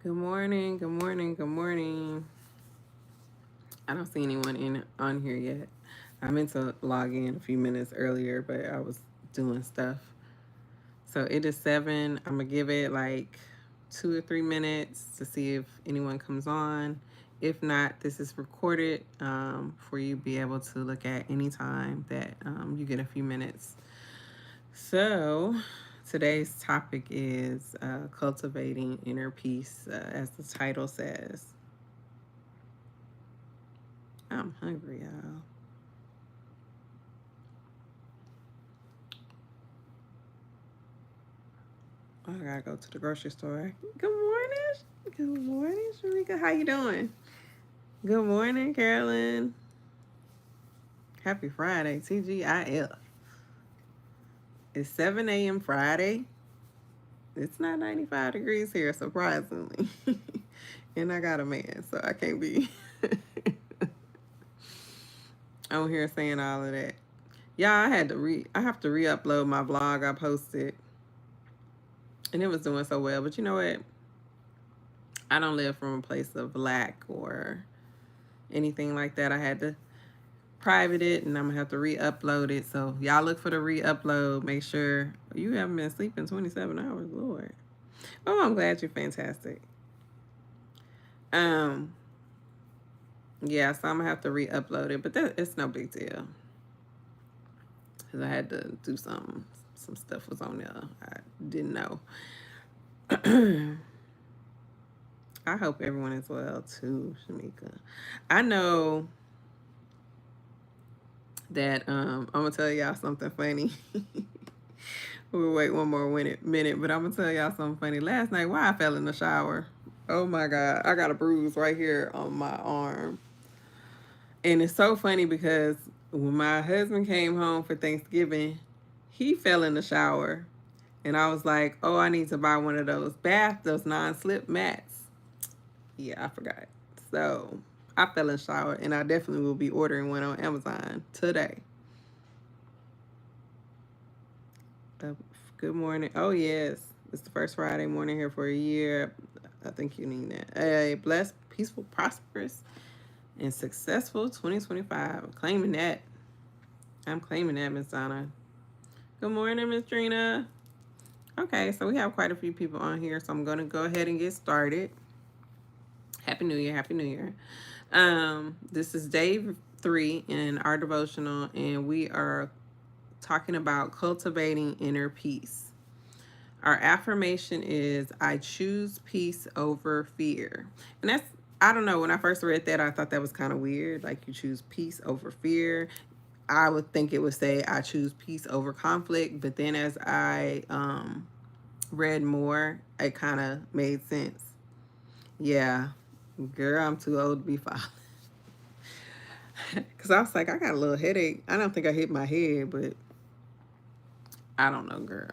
Good morning, good morning, good morning. I don't see anyone on here yet. I meant to log in a few minutes earlier, but I was doing stuff. So it is 7. I'm gonna give it like 2 or 3 minutes to see if anyone comes on. If not, this is recorded for you to be able to look at anytime that you get a few minutes. So today's topic is cultivating inner peace, as the title says. I'm hungry, y'all. I gotta go to the grocery store. Good morning. Good morning, Sharika. How you doing? Good morning, Carolyn. Happy Friday, TGIF. It's 7 a.m. Friday. It's not 95 degrees here, surprisingly. And I got a man, so I can't be on here saying all of that. Yeah, I have to re-upload my vlog I posted. And it was doing so well. But you know what? I don't live from a place of lack or anything like that. I had to private it and I'm gonna have to re-upload it. So y'all look for the re-upload. Make sure you haven't been sleeping 27 hours, Lord. Oh, I'm glad you're fantastic. Um, yeah, so I'm gonna have to re-upload it, but it's no big deal. Cause I had to do some stuff was on there. I didn't know. I hope everyone is well too, Shamika. I know that I'm gonna tell y'all something funny. We'll wait one more minute, but I'm gonna tell y'all something funny. Last night, why I fell in the shower. Oh my God, I got a bruise right here on my arm. And it's so funny because when my husband came home for Thanksgiving, he fell in the shower. And I was like, oh, I need to buy one of those non-slip mats. Yeah, I forgot. So I fell in the shower and I definitely will be ordering one on Amazon today. Good morning. Oh, yes. It's the first Friday morning here for a year. I think you need that. A blessed, peaceful, prosperous, and successful 2025. I'm claiming that. I'm claiming that, Miss Donna. Good morning, Miss Trina. Okay, so we have quite a few people on here, so I'm going to go ahead and get started. Happy New Year. Happy New Year. This is day 3 in our devotional, and we are talking about cultivating inner peace. Our affirmation is, I choose peace over fear. And I don't know, when I first read that, I thought that was kind of weird. Like, you choose peace over fear. I would think it would say, I choose peace over conflict. But then as I read more, it kind of made sense. Yeah, girl, I'm too old to be falling. Because I was like, I got a little headache. I don't think I hit my head, but I don't know, girl.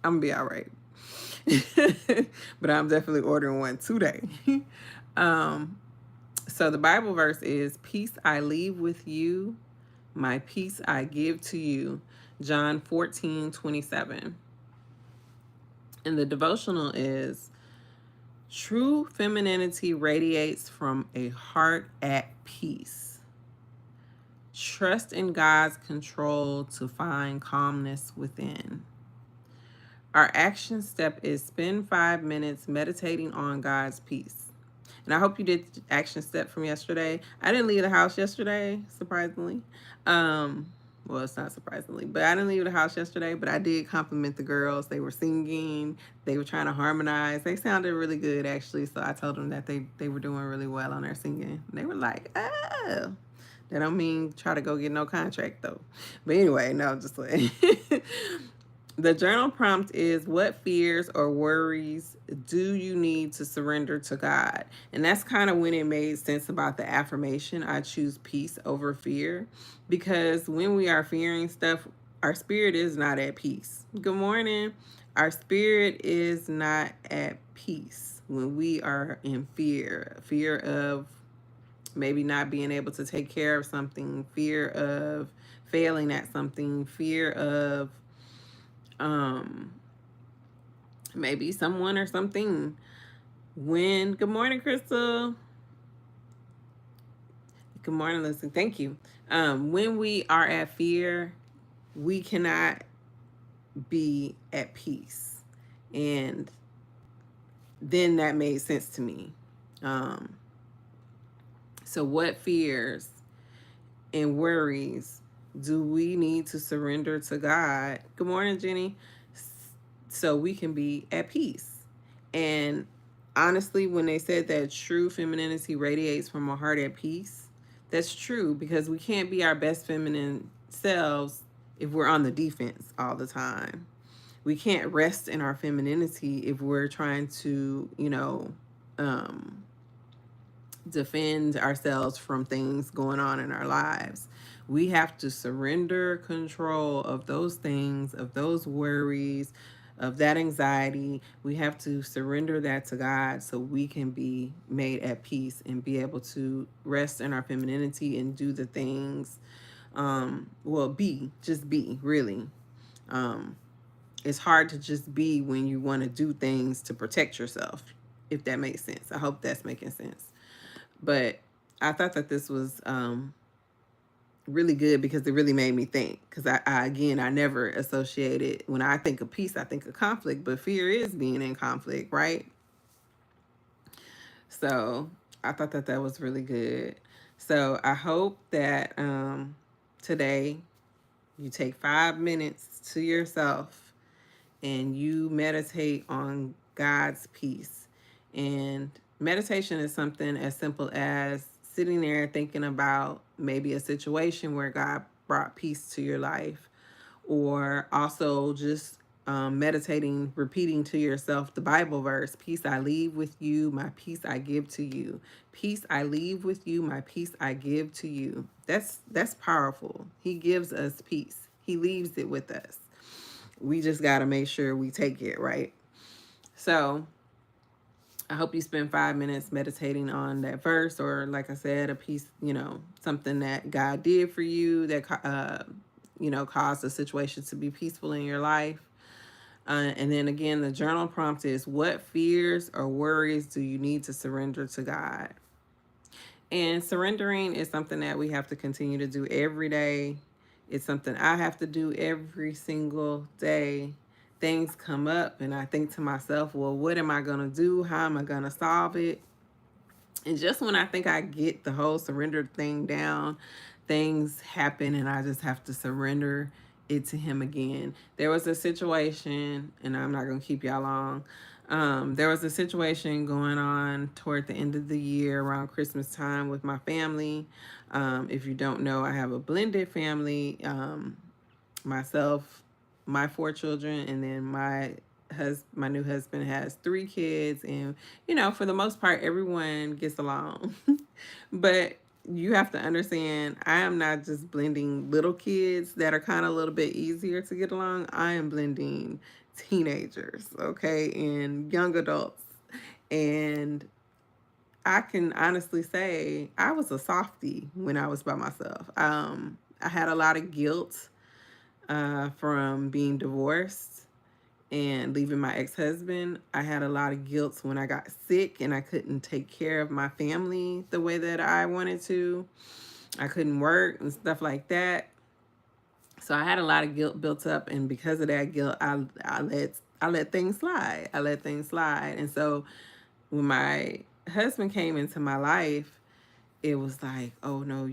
I'm going to be all right. But I'm definitely ordering one today. um, so the Bible verse is, peace I leave with you, my peace I give to you. John 14:27. And the devotional is, true femininity radiates from a heart at peace. Trust in God's control to find calmness within. Our action step is spend 5 minutes meditating on God's peace. And I hope you did the action step from yesterday. I didn't leave the house yesterday, surprisingly. Well, it's not surprisingly, but I didn't leave the house yesterday, but I did compliment the girls. They were singing. They were trying to harmonize. They sounded really good, actually. So I told them that they were doing really well on their singing. They were like, oh. That don't mean try to go get no contract, though. But anyway, no, just like... The journal prompt is, what fears or worries do you need to surrender to God? And that's kind of when it made sense about the affirmation, I choose peace over fear. Because when we are fearing stuff, our spirit is not at peace. Good morning. Our spirit is not at peace when we are in fear of maybe not being able to take care of something, fear of failing at something, fear of maybe someone or something. Good morning, Crystal. Good morning, listen. Thank you. When we are at fear, we cannot be at peace. And then that made sense to me. Um, so, what fears and worries do we need to surrender to God? Good morning, Jenny. So we can be at peace. And honestly, when they said that true femininity radiates from a heart at peace, that's true because we can't be our best feminine selves if we're on the defense all the time. We can't rest in our femininity if we're trying to, um, defend ourselves from things going on in our lives. We have to surrender control of those things, of those worries, of that anxiety. We have to surrender that to God so we can be made at peace and be able to rest in our femininity and do the things. Just be, really. Um, it's hard to just be when you want to do things to protect yourself, if that makes sense. I hope that's making sense. But I thought that this was really good because it really made me think. Because I never associated, when I think of peace, I think of conflict, but fear is being in conflict, right? So I thought that that was really good. So I hope that today you take 5 minutes to yourself and you meditate on God's peace. And meditation is something as simple as sitting there thinking about maybe a situation where God brought peace to your life, or also just meditating, repeating to yourself the Bible verse: Peace I leave with you, my peace I give to you. Peace I leave with you, my peace I give to you. That's powerful. He gives us peace. He leaves it with us. We just got to make sure we take it, right? So I hope you spend 5 minutes meditating on that verse, or like I said, a piece, something that God did for you that, caused the situation to be peaceful in your life. And then again, the journal prompt is: what fears or worries do you need to surrender to God? And surrendering is something that we have to continue to do every day. It's something I have to do every single day. Things come up, and I think to myself, well, what am I going to do? How am I going to solve it? And just when I think I get the whole surrender thing down, things happen, and I just have to surrender it to Him again. There was a situation, and I'm not going to keep y'all long. There was a situation going on toward the end of the year around Christmas time with my family. If you don't know, I have a blended family. Myself, my 4 children, and then my new husband has 3 kids, and for the most part everyone gets along. But you have to understand, I am not just blending little kids that are kind of a little bit easier to get along. I am blending teenagers, okay, and young adults. And I can honestly say I was a softie when I was by myself. I had a lot of guilt from being divorced and leaving my ex-husband. I had a lot of guilt when I got sick and I couldn't take care of my family the way that I wanted to. I couldn't work and stuff like that. So I had a lot of guilt built up, and because of that guilt, I let things slide. I let things slide. And so when my husband came into my life, it was like, oh no,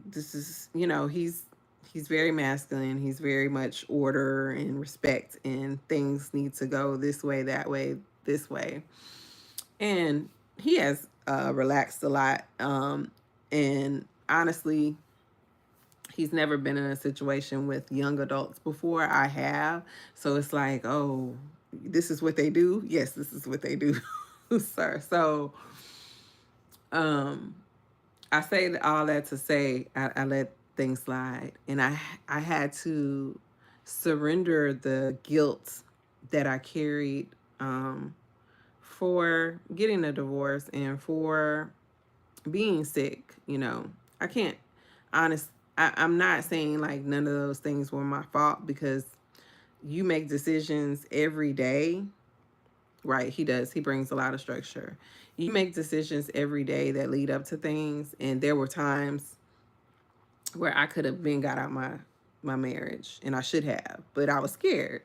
this is, he's very masculine. He's very much order and respect, and things need to go this way, that way, this way. And he has relaxed a lot. And honestly, he's never been in a situation with young adults before. I have. So it's like, oh, this is what they do. Yes, this is what they do, sir. So, um, I say all that to say I let things slide, and I had to surrender the guilt that I carried for getting a divorce and for being sick. I can't honest. I'm not saying like none of those things were my fault, because you make decisions every day Right, he does. He brings a lot of structure. You make decisions every day that lead up to things, and there were times where I could have been got out my marriage, and I should have, but I was scared.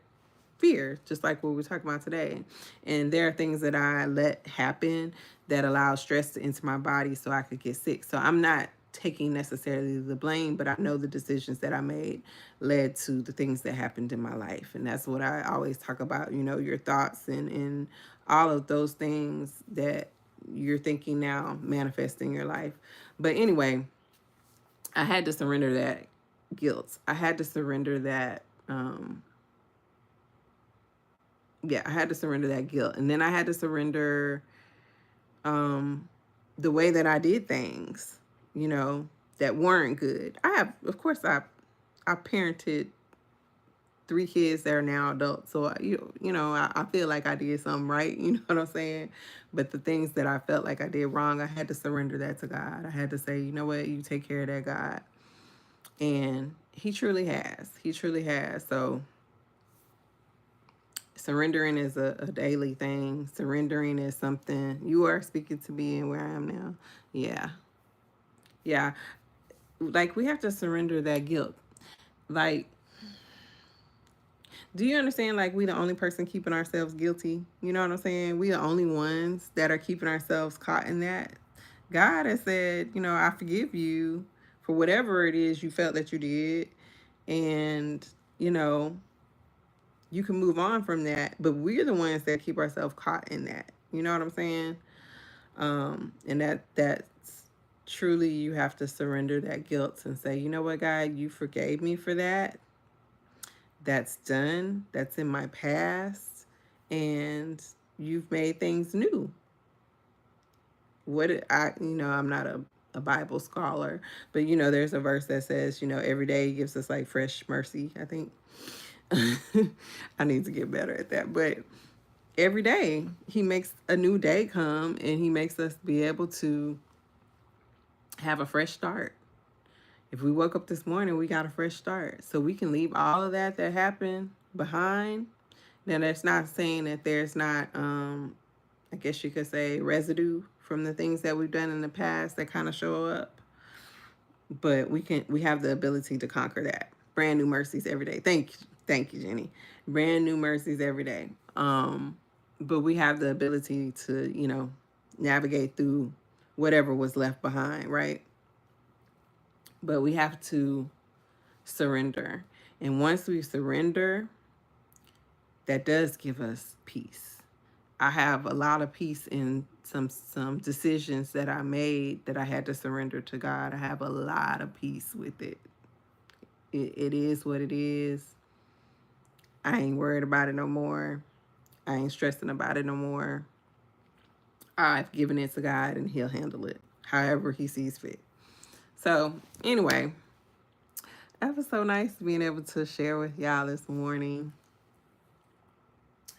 Fear, just like what we're talking about today. And there are things that I let happen that allow stress to enter my body so I could get sick. So I'm not taking necessarily the blame, but I know the decisions that I made led to the things that happened in my life. And that's what I always talk about, your thoughts and all of those things that you're thinking now manifest in your life. But anyway, I had to surrender that guilt. I had to surrender that I had to surrender that guilt. And then I had to surrender um the way that I did things, that weren't good. Of course, I parented 3 kids that are now adults. So I feel like I did something right, you know what I'm saying? But the things that I felt like I did wrong, I had to surrender that to God. I had to say, you know what, you take care of that, God. And he truly has. He truly has. So surrendering is a daily thing. Surrendering is something you are speaking to me and where I am now. Yeah. Yeah. Like we have to surrender that guilt. Like, do you understand? Like, we the only person keeping ourselves guilty. You know what I'm saying? We the only ones that are keeping ourselves caught in that. God has said, I forgive you for whatever it is you felt that you did. And, you know, you can move on from that. But we're the ones that keep ourselves caught in that. You know what I'm saying? And that's truly, you have to surrender that guilt and say, you know what, God, you forgave me for that. That's done. That's in my past. And you've made things new. I'm not a Bible scholar, but there's a verse that says, every day he gives us like fresh mercy, I think. I need to get better at that. But every day he makes a new day come, and he makes us be able to have a fresh start. If we woke up this morning, we got a fresh start. So we can leave all of that happened behind. Now, that's not saying that there's not, I guess you could say, residue from the things that we've done in the past that kind of show up. But we have the ability to conquer that. Brand new mercies every day. Thank you, Jenny. Brand new mercies every day. But we have the ability to, navigate through whatever was left behind, right? But we have to surrender. And once we surrender, that does give us peace. I have a lot of peace in some decisions that I made that I had to surrender to God. I have a lot of peace with it. It is what it is. I ain't worried about it no more. I ain't stressing about it no more. I've given it to God, and he'll handle it however he sees fit. So anyway, that was so nice being able to share with y'all this morning.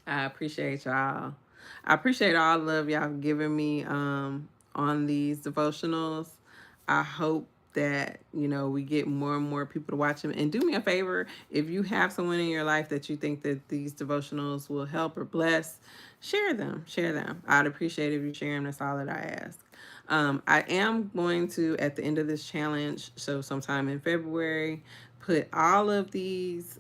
I appreciate y'all. I appreciate all the love y'all giving me on these devotionals. I hope that, we get more and more people to watch them. And do me a favor, if you have someone in your life that you think that these devotionals will help or bless, share them. Share them. I'd appreciate it if you share them. That's all that I ask. I am going to, at the end of this challenge, so sometime in February, put all of these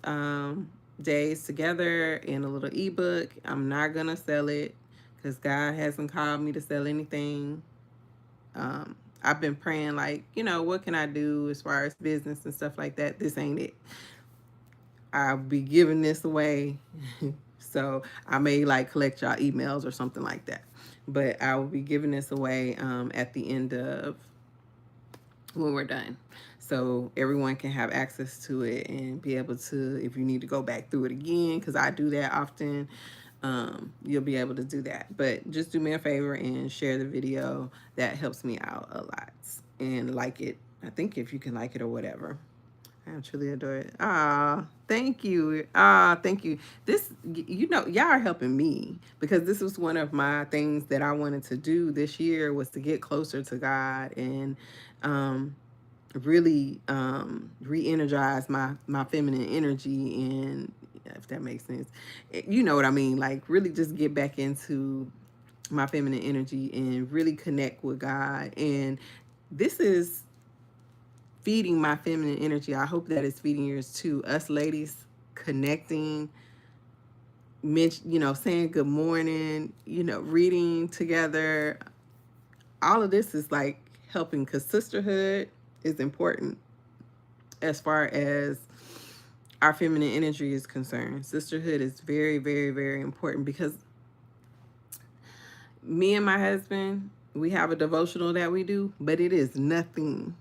days together in a little ebook. I'm not going to sell it because God hasn't called me to sell anything. I've been praying, like, what can I do as far as business and stuff like that? This ain't it. I'll be giving this away. So I may like collect y'all emails or something like that. But I will be giving this away at the end of when we're done. So everyone can have access to it and be able to, if you need to go back through it again, because I do that often, you'll be able to do that. But just do me a favor and share the video. That helps me out a lot. And like it. I think if you can like it or whatever. I truly adore it. Ah, thank you. Ah, thank you. This, y'all are helping me, because this was one of my things that I wanted to do this year, was to get closer to God and really re-energize my feminine energy, and if that makes sense. You know what I mean? Like, really just get back into my feminine energy and really connect with God. And this is feeding my feminine energy. I hope that it's feeding yours too. Us ladies connecting, saying good morning, reading together. All of this is like helping, because sisterhood is important as far as our feminine energy is concerned. Sisterhood is very, very, very important, because me and my husband, we have a devotional that we do, but it is nothing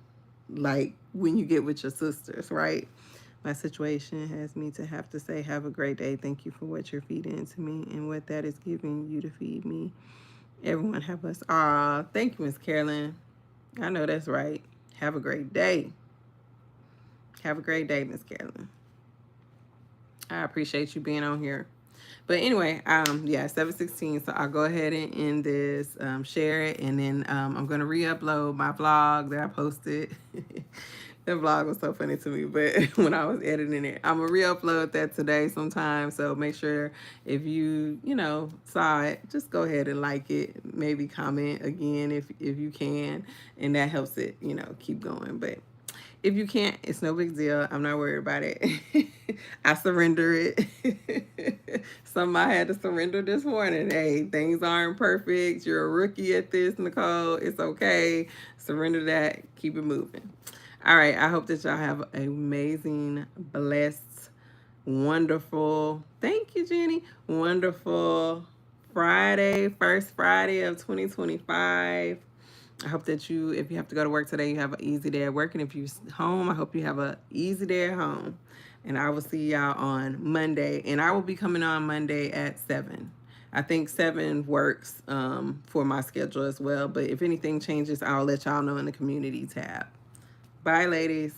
like when you get with your sisters, right? My situation has me to have to say, have a great day. Thank you for what you're feeding into me and what that is giving you to feed me. Everyone have us. Thank you, Miss Carolyn. I know that's right. Have a great day. Have a great day, Miss Carolyn. I appreciate you being on here. But anyway, 7:16. So I'll go ahead and end this, share it, and then I'm gonna re-upload my vlog that I posted. The vlog was so funny to me, but when I was editing it, I'm gonna re-upload that today sometime. So make sure, if you saw it, just go ahead and like it. Maybe comment again if you can, and that helps it keep going. But if you can't, it's no big deal. I'm not worried about it. I surrender it. Something I had to surrender this morning. Hey, things aren't perfect. You're a rookie at this, Nicole. It's okay. Surrender that. Keep it moving. All right. I hope that y'all have an amazing, blessed, wonderful, thank you, Jenny, wonderful Friday, first Friday of 2025. I hope that if you have to go to work today, you have an easy day at work. And if you're home, I hope you have an easy day at home. And I will see y'all on Monday. And I will be coming on Monday at 7. I think 7 works for my schedule as well. But if anything changes, I'll let y'all know in the community tab. Bye, ladies.